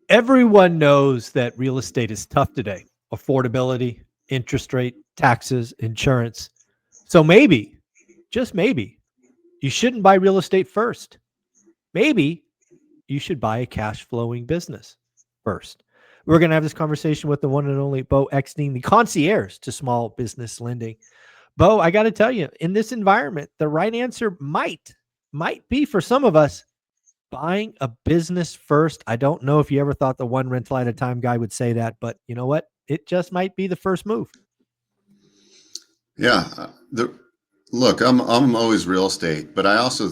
Everyone knows that real estate is tough today. Affordability, interest rate, taxes, insurance. So maybe, just maybe, you shouldn't buy real estate first. Maybe you should buy a cash flowing business first. We're going to have this conversation with the one and only Bo Eckstein, the concierge to small business lending. Bo, I got to tell you, in this environment, the right answer might be for some of us buying a business first. I don't know if you ever thought the one rental at a time guy would say that, but you know what? It just might be the first move. Yeah. Look, I'm always real estate, but I also,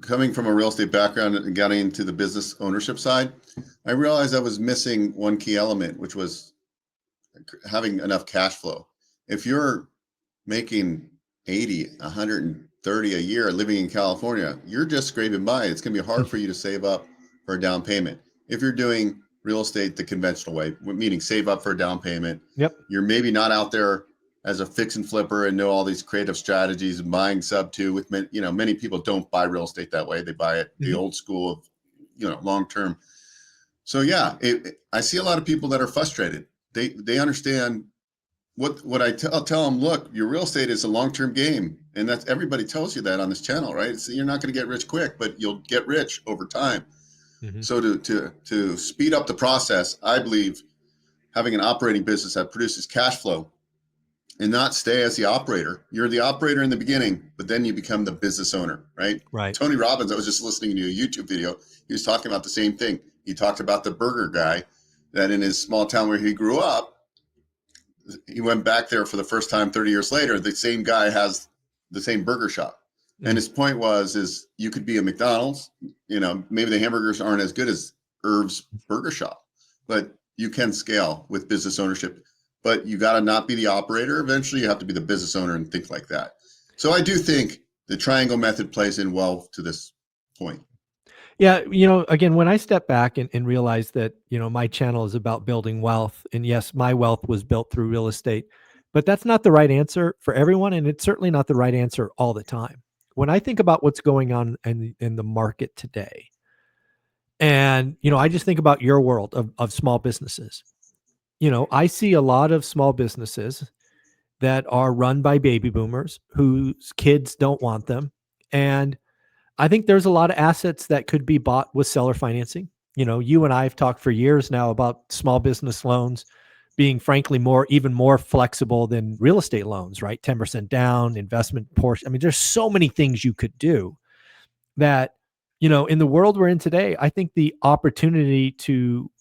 coming from a real estate background and getting into the business ownership side, I realized I was missing one key element, which was having enough cash flow. If you're making 80, 130 a year living in California, you're just scraping by. It's going to be hard for you to save up for a down payment. If you're doing real estate the conventional way, meaning save up for a down payment, Yep. you're maybe not out there as a fix and flipper and know all these creative strategies and buying sub to with, many people don't buy real estate that way. They buy it the old school of, long term. So yeah, I see a lot of people that are frustrated. They understand what I tell them. Look, your real estate is a long-term game, and that's, everybody tells you that on this channel, right? So you're not going to get rich quick, but you'll get rich over time. So to speed up the process, I believe having an operating business that produces cash flow and not stay as the operator. You're the operator in the beginning, but then you become the business owner, right? Right. Tony Robbins, I was just listening to a YouTube video. He was talking about the same thing. He talked about the burger guy that in his small town where he grew up, he went back there for the first time 30 years later. The same guy has the same burger shop. And his point is you could be a McDonald's, maybe the hamburgers aren't as good as Irv's burger shop, but you can scale with business ownership. But you got to not be the operator. Eventually, you have to be the business owner and think like that. So I do think the triangle method plays in well to this point. Yeah. Again, when I step back and realize that, my channel is about building wealth, and yes, my wealth was built through real estate, but that's not the right answer for everyone. And it's certainly not the right answer all the time. When I think about what's going on in the market today, and, I just think about your world of small businesses. I see a lot of small businesses that are run by baby boomers whose kids don't want them. And I think there's a lot of assets that could be bought with seller financing. You and I have talked for years now about small business loans being frankly even more flexible than real estate loans, right? 10% down, investment portion. I mean, there's so many things you could do that, in the world we're in today, I think the opportunity to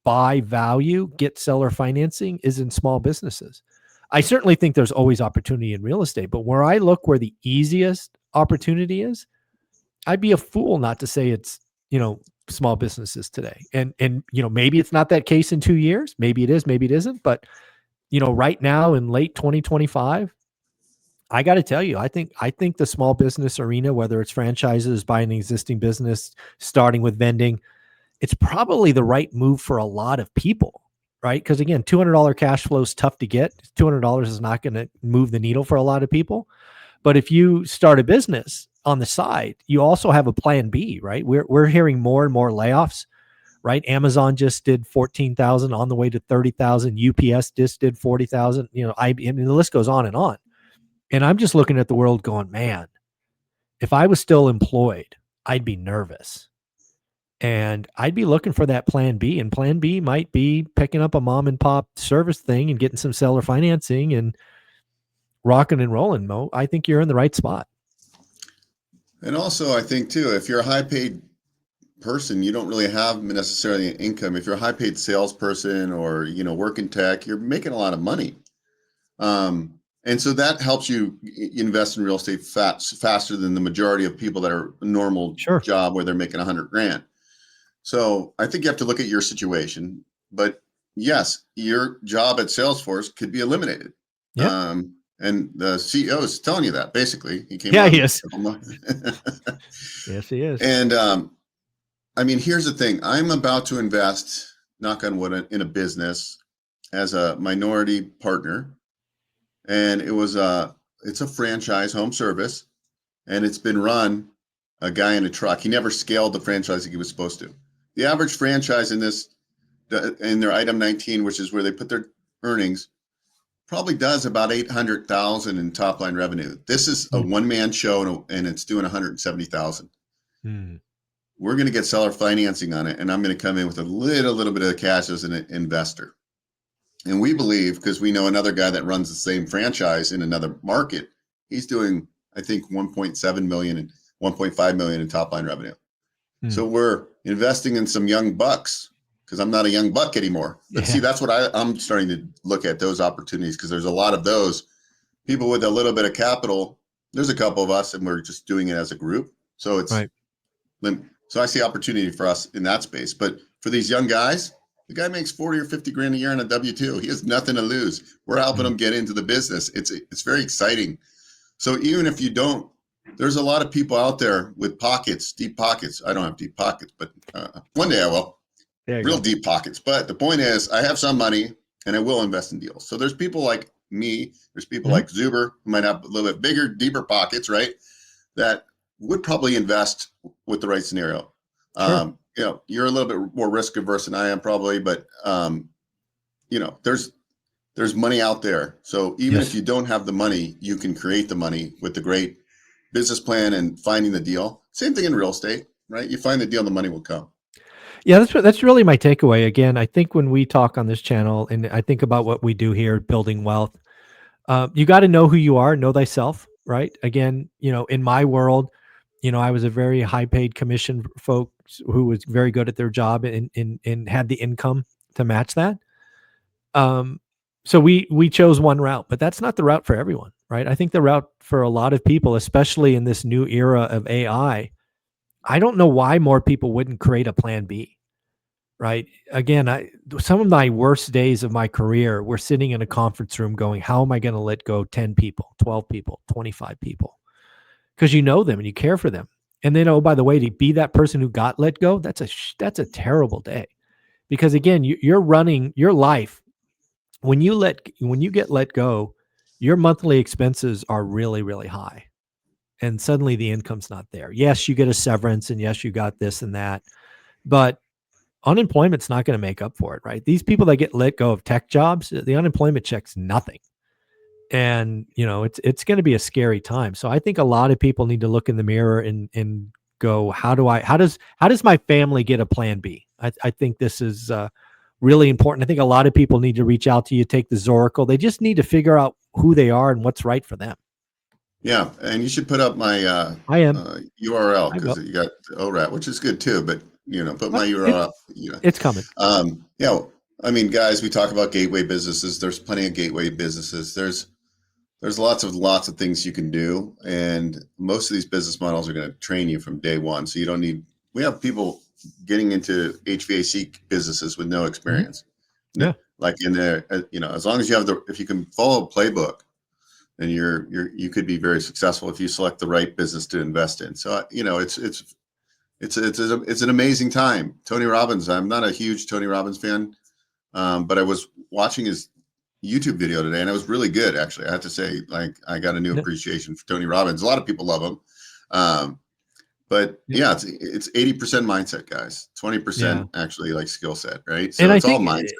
buy value, get seller financing is in small businesses. I certainly think there's always opportunity in real estate, but where I look where the easiest opportunity is, I'd be a fool not to say it's, small businesses today. And maybe it's not that case in 2 years. Maybe it is, maybe it isn't. But, right now in late 2025, I got to tell you, I think the small business arena, whether it's franchises, buying an existing business, starting with vending, it's probably the right move for a lot of people, right? Because again, $200 cash flow is tough to get. $200 is not going to move the needle for a lot of people. But if you start a business on the side, you also have a plan B, right? We're hearing more and more layoffs, right? Amazon just did 14,000 on the way to 30,000. UPS just did 40,000. I mean, the list goes on. And I'm just looking at the world going, man, if I was still employed, I'd be nervous. And I'd be looking for that plan B. And plan B might be picking up a mom and pop service thing and getting some seller financing and rocking and rolling, Mo. I think you're in the right spot. And also, I think too, if you're a high paid person, you don't really have necessarily an income. If you're a high paid salesperson or, work in tech, you're making a lot of money. And so that helps you invest in real estate faster than the majority of people that are a normal job where they're making 100 grand. So I think you have to look at your situation, but yes, your job at Salesforce could be eliminated. Yeah. And the CEO is telling you that basically. He came he is. Yes, he is. And I mean, here's the thing. I'm about to invest, knock on wood, in a business as a minority partner. And it's a franchise home service, and it's been run a guy in a truck. He never scaled the franchise like he was supposed to. The average franchise in this in their item 19, which is where they put their earnings, probably does about 800,000 in top line revenue. This is a one-man show and it's doing 170,000. We're going to get seller financing on it, and I'm going to come in with a little bit of cash as an investor. And we believe, because we know another guy that runs the same franchise in another market, he's doing, I think, 1.7 million and 1.5 million in top line revenue. So we're investing in some young bucks, because I'm not a young buck anymore. But see, that's what I'm starting to look at, those opportunities, because there's a lot of those people with a little bit of capital. There's a couple of us, and we're just doing it as a group. So it's so I see opportunity for us in that space. But for these young guys, the guy makes 40 or 50 grand a year on a W-2. He has nothing to lose. We're helping him get into the business. It's very exciting. So even if you don't, there's a lot of people out there with pockets, deep pockets. I don't have deep pockets, but one day I will. Real deep pockets. But the point is, I have some money and I will invest in deals. So there's people like me. There's people like Zuber who might have a little bit bigger, deeper pockets, right? That would probably invest with the right scenario. You know, you're a little bit more risk averse than I am probably, but you know, there's money out there. So even if you don't have the money, you can create the money with the great business plan and finding the deal. Same thing in real estate, right? You find the deal, the money will come. Yeah, that's really my takeaway. Again, I think when we talk on this channel, and I think about what we do here, building wealth, you got to know who you are, know thyself, right? Again, you know, in my world, you know, I was a very high paid commission folks who was very good at their job and had the income to match that. So we chose one route, but that's not the route for everyone, right? I think the route for a lot of people, especially in this new era of AI, I don't know why more people wouldn't create a plan B. Right. Again, some of my worst days of my career were sitting in a conference room going, how am I going to let go 10 people, 12 people, 25 people? Because you know them and you care for them. And then, oh, by the way, to be that person who got let go, that's a terrible day. Because again, you're running your life. When you get let go, your monthly expenses are really, really high. And suddenly the income's not there. Yes, you get a severance, and yes, you got this and that. But unemployment's not going to make up for it, right? These people that get let go of tech jobs, the unemployment check's nothing. And, you know, it's going to be a scary time. So I think a lot of people need to look in the mirror and go, how does my family get a plan B? I think this is really important. I think a lot of people need to reach out to you, take the Zoracle. They just need to figure out who they are and what's right for them. Yeah, and you should put up my URL, because you got ORAT, which is good too. But you know, put my URL up. You know, it's coming. Yeah, I mean, guys, we talk about gateway businesses. There's plenty of gateway businesses. There's lots of things you can do, and most of these business models are going to train you from day one. So you don't need. We have people getting into HVAC businesses with no experience. Yeah, like in there, you know, as long as you have if you can follow a playbook, then you could be very successful if you select the right business to invest in. So you know, it's an amazing time. Tony Robbins. I'm not a huge Tony Robbins fan, but I was watching his YouTube video today, and it was really good. Actually, I have to say, like, I got a new appreciation for Tony Robbins. A lot of people love him, but yeah, it's 80% mindset, guys. 20% actually like skill set, right? So it's all mindset.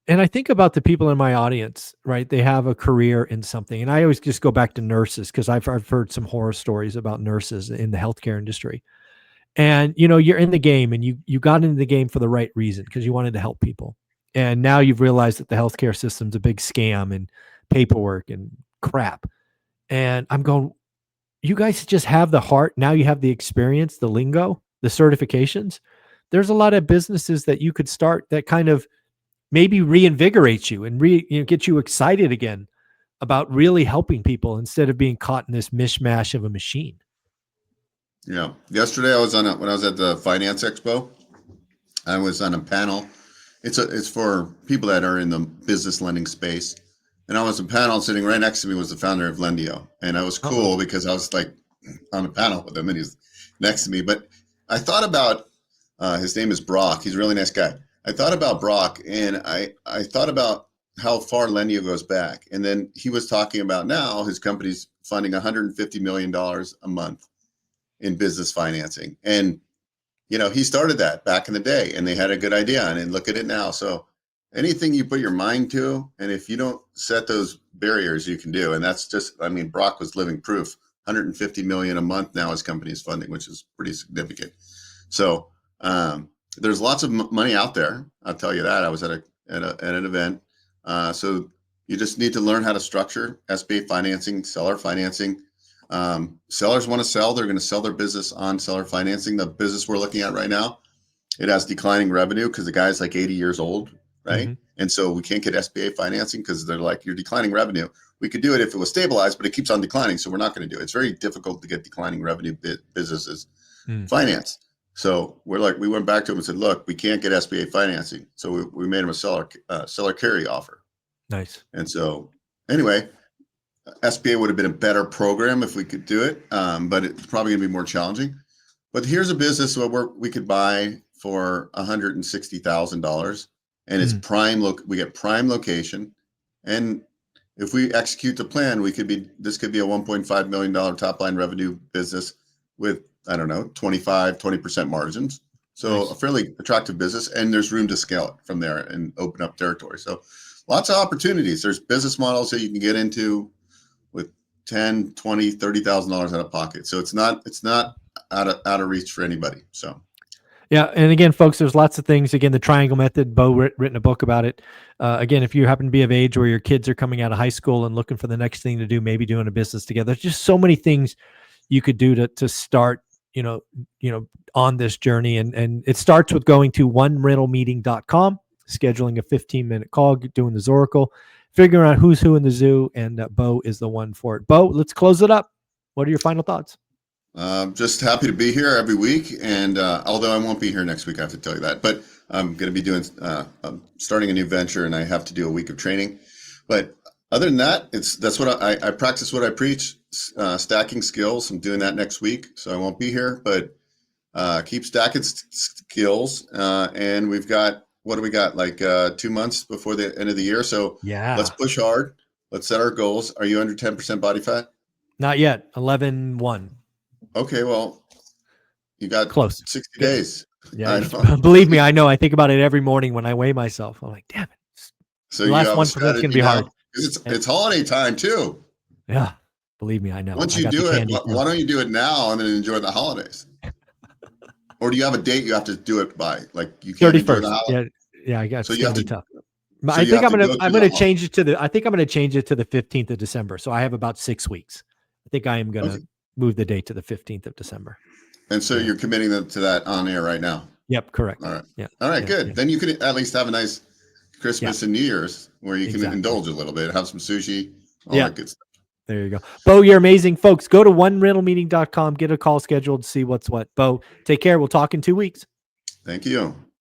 And I think about the people in my audience, right? They have a career in something. And I always just go back to nurses, because I've heard some horror stories about nurses in the healthcare industry. And, you know, you're in the game, and you got into the game for the right reason, because you wanted to help people. And now you've realized that the healthcare system's a big scam and paperwork and crap. And I'm going, you guys just have the heart. Now you have the experience, the lingo, the certifications. There's a lot of businesses that you could start that kind of maybe reinvigorates you and get you excited again about really helping people instead of being caught in this mishmash of a machine. Yeah. Yesterday I was when I was at the Finance Expo, I was on a panel. It's for people that are in the business lending space. And I was on a panel, sitting right next to me was the founder of Lendio. And I was cool because I was like on a panel with him and he's next to me. But I thought about, his name is Brock. He's a really nice guy. I thought about Brock, and I thought about how far Lendio goes back. And then he was talking about now his company's funding $150 million a month in business financing. And he started that back in the day, and they had a good idea, and look at it now. So anything you put your mind to, and if you don't set those barriers, you can do. And that's just, I mean, Brock was living proof. 150 million a month now his company is funding, which is pretty significant. So there's lots of money out there. I'll tell you that. I was at an event. So you just need to learn how to structure SBA financing, seller financing. Sellers want to sell. They're going to sell their business on seller financing. The business we're looking at right now, it has declining revenue because the guy's like 80 years old, right? Mm-hmm. And so we can't get SBA financing because they're like, you're declining revenue. We could do it if it was stabilized, but it keeps on declining. So we're not going to do it. It's very difficult to get declining revenue businesses financed. So we went back to him and said, look, we can't get SBA financing. So we made him a seller carry offer. Nice. And so anyway, SBA would have been a better program if we could do it, but it's probably going to be more challenging. But here's a business where we could buy for $160,000, and it's prime. We get prime location, and if we execute the plan, this could be a $1.5 million top line revenue business with, I don't know, 20% margins. So nice. A fairly attractive business, and there's room to scale it from there and open up territory. So lots of opportunities. There's business models that you can get into with $10,000, $20,000, $30,000 out of pocket. So it's not out of reach for anybody. So. Yeah. And again, folks, there's lots of things. Again, the triangle method, Bo written a book about it. Again, if you happen to be of age where your kids are coming out of high school and looking for the next thing to do, maybe doing a business together, there's just so many things you could do to start, on this journey. And it starts with going to onerentalmeeting.com, scheduling a 15-minute call, doing the Zoracle, figuring out who's who in the zoo, and Bo is the one for it. Bo, let's close it up. What are your final thoughts? Just happy to be here every week, and although I won't be here next week, I have to tell you that. But I'm going to be doing starting a new venture, and I have to do a week of training. But other than that, that's what I practice what I preach, stacking skills. I'm doing that next week, so I won't be here. But keep stacking skills, and we've got, what do we got? Like 2 months before the end of the year. So yeah, let's push hard. Let's set our goals. Are you under 10% body fat? Not yet. 11.1. Okay, well, you got close. 60 days. Yeah, believe me, I know. I think about it every morning when I weigh myself. I'm like, damn it. So the last 1% is going to be hard. It's holiday time too. Yeah, believe me, I know. Once you do it, why don't you do it now and then enjoy the holidays? Or do you have a date you have to do it by? Like you can't 31st. Yeah, I guess. So it's going to be tough. So I think I'm going to change it to the 15th of December. So I have about 6 weeks. I think I am going to move the date to the 15th of December. And so you're committing to that on air right now? Yep, correct. All right. Yeah. All right, good. Yeah. Then you can at least have a nice Christmas and New Year's where you can indulge a little bit, have some sushi, all that good stuff. There you go. Bo, you're amazing. Folks, go to onerentalmeeting.com, get a call scheduled, see what's what. Bo, take care. We'll talk in 2 weeks. Thank you.